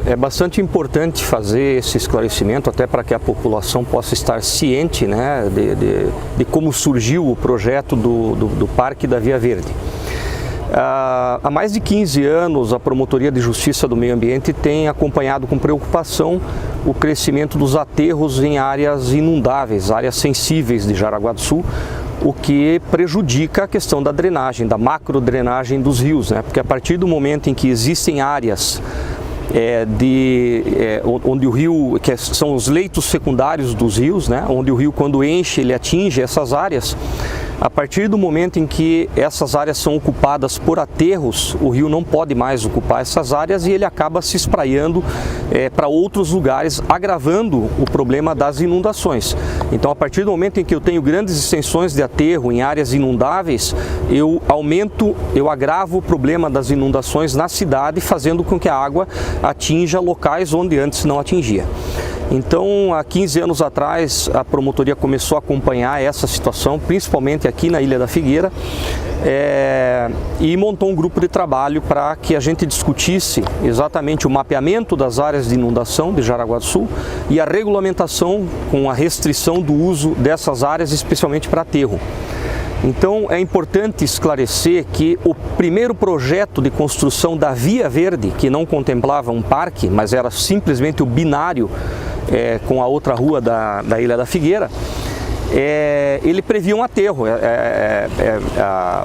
É bastante importante fazer esse esclarecimento, até para que a população possa estar ciente, né, de como surgiu o projeto do Parque da Via Verde. Há mais de 15 anos, a Promotoria de Justiça do Meio Ambiente tem acompanhado com preocupação o crescimento dos aterros em áreas inundáveis, áreas sensíveis de Jaraguá do Sul, o que prejudica a questão da drenagem, da macrodrenagem dos rios, né? Porque a partir do momento em que existem áreas onde o rio, que são os leitos secundários dos rios, né? Onde o rio, quando enche, ele atinge essas áreas. A partir do momento em que essas áreas são ocupadas por aterros, o rio não pode mais ocupar essas áreas e ele acaba se espraiando para outros lugares, agravando o problema das inundações. Então, a partir do momento em que eu tenho grandes extensões de aterro em áreas inundáveis, eu agravo o problema das inundações na cidade, fazendo com que a água atinja locais onde antes não atingia. Então, há 15 anos atrás, a promotoria começou a acompanhar essa situação, principalmente aqui na Ilha da Figueira, e montou um grupo de trabalho para que a gente discutisse exatamente o mapeamento das áreas de inundação de Jaraguá do Sul e a regulamentação com a restrição do uso dessas áreas, especialmente para aterro. Então, é importante esclarecer que o primeiro projeto de construção da Via Verde, que não contemplava um parque, mas era simplesmente o binário com a outra rua da Ilha da Figueira, ele previa um aterro.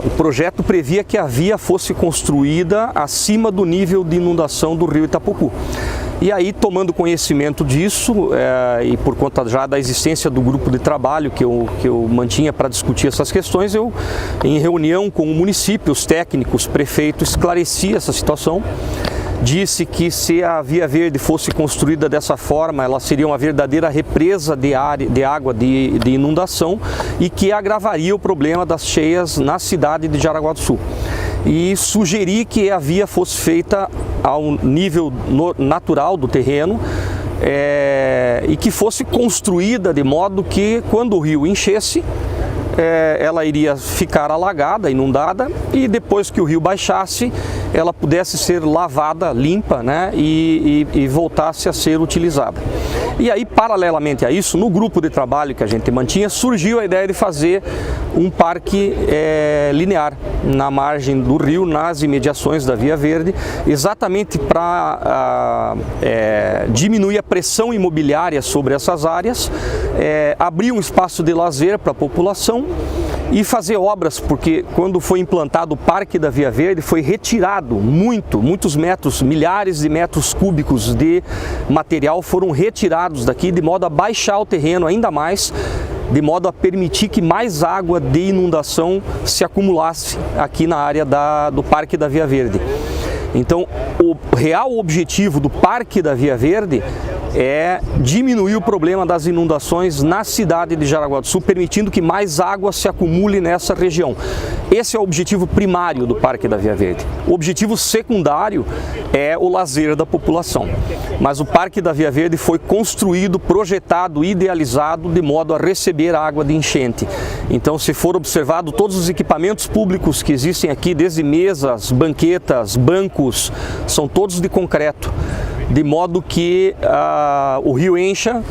O projeto previa que a via fosse construída acima do nível de inundação do rio Itapucu. E aí, tomando conhecimento disso, e por conta já da existência do grupo de trabalho que eu mantinha para discutir essas questões, eu, em reunião com o município, os técnicos, prefeito, esclareci essa situação. Disse que se a Via Verde fosse construída dessa forma, ela seria uma verdadeira represa de água de inundação e que agravaria o problema das cheias na cidade de Jaraguá do Sul. E sugeri que a via fosse feita ao nível natural do terreno e que fosse construída de modo que, quando o rio enchesse, ela iria ficar alagada, inundada, e depois que o rio baixasse, ela pudesse ser lavada, limpa, né, e voltasse a ser utilizada. E aí, paralelamente a isso, no grupo de trabalho que a gente mantinha, surgiu a ideia de fazer um parque linear na margem do rio, nas imediações da Via Verde, exatamente para diminuir a pressão imobiliária sobre essas áreas, abrir um espaço de lazer para a população e fazer obras, porque quando foi implantado o Parque da Via Verde, foi retirado muitos metros, milhares de metros cúbicos de material foram retirados daqui, de modo a baixar o terreno ainda mais, de modo a permitir que mais água de inundação se acumulasse aqui na área do Parque da Via Verde. Então, o real objetivo do Parque da Via Verde é diminuir o problema das inundações na cidade de Jaraguá do Sul, permitindo que mais água se acumule nessa região. Esse é o objetivo primário do Parque da Via Verde. O objetivo secundário é o lazer da população. Mas o Parque da Via Verde foi construído, projetado, idealizado de modo a receber água de enchente. Então, se for observado, todos os equipamentos públicos que existem aqui, desde mesas, banquetas, bancos, são todos de concreto, de modo que o rio encha,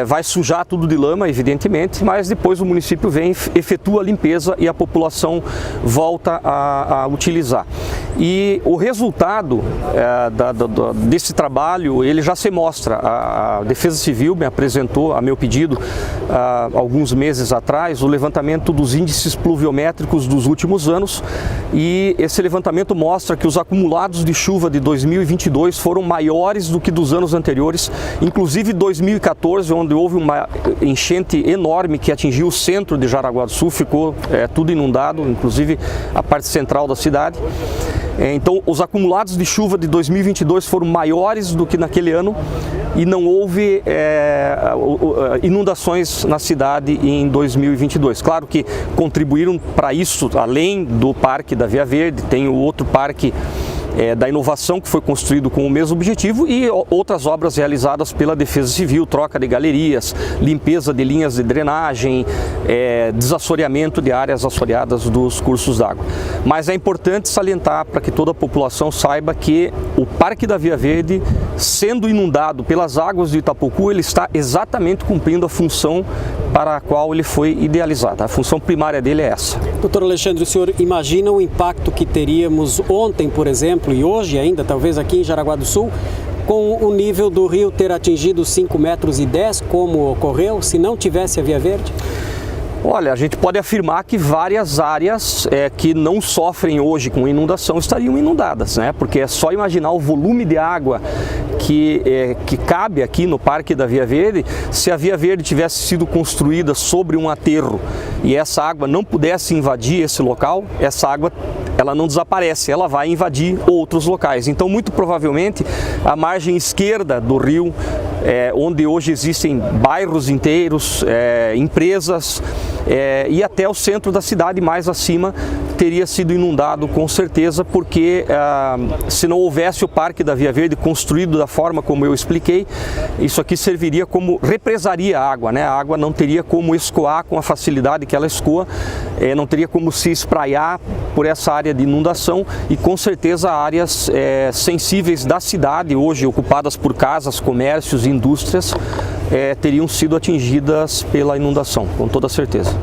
vai sujar tudo de lama, evidentemente, mas depois o município vem, efetua a limpeza e a população volta a utilizar. E o resultado desse trabalho, ele já se mostra. A Defesa Civil me apresentou, a meu pedido, alguns meses atrás, o levantamento dos índices pluviométricos dos últimos anos, e esse levantamento mostra que os acumulados de chuva de 2022 foram maiores do que dos anos anteriores, inclusive 2014, onde houve uma enchente enorme que atingiu o centro de Jaraguá do Sul, ficou tudo inundado, inclusive a parte central da cidade. Então, os acumulados de chuva de 2022 foram maiores do que naquele ano e não houve inundações na cidade em 2022. Claro que contribuíram para isso, além do Parque da Via Verde, tem o outro parque da inovação que foi construído com o mesmo objetivo e outras obras realizadas pela Defesa Civil, troca de galerias, limpeza de linhas de drenagem, desassoreamento de áreas assoreadas dos cursos d'água. Mas é importante salientar para que toda a população saiba que o Parque da Via Verde, sendo inundado pelas águas do Itapocu, ele está exatamente cumprindo a função para a qual ele foi idealizado. A função primária dele é essa. Doutor Alexandre, o senhor imagina o impacto que teríamos ontem, por exemplo, e hoje ainda, talvez aqui em Jaraguá do Sul, com o nível do rio ter atingido 5,10 metros, como ocorreu, se não tivesse a Via Verde? Olha, a gente pode afirmar que várias áreas que não sofrem hoje com inundação estariam inundadas, né? Porque é só imaginar o volume de água que cabe aqui no Parque da Via Verde. Se a Via Verde tivesse sido construída sobre um aterro e essa água não pudesse invadir esse local, essa água ela não desaparece, ela vai invadir outros locais. Então, muito provavelmente, a margem esquerda do rio, onde hoje existem bairros inteiros, empresas, e até o centro da cidade mais acima teria sido inundado com certeza, porque se não houvesse o Parque da Via Verde construído da forma como eu expliquei, isso aqui serviria como represaria a água, né? A água não teria como escoar com a facilidade que ela escoa, não teria como se espraiar por essa área de inundação e com certeza áreas sensíveis da cidade, hoje ocupadas por casas, comércios e indústrias, teriam sido atingidas pela inundação, com toda certeza.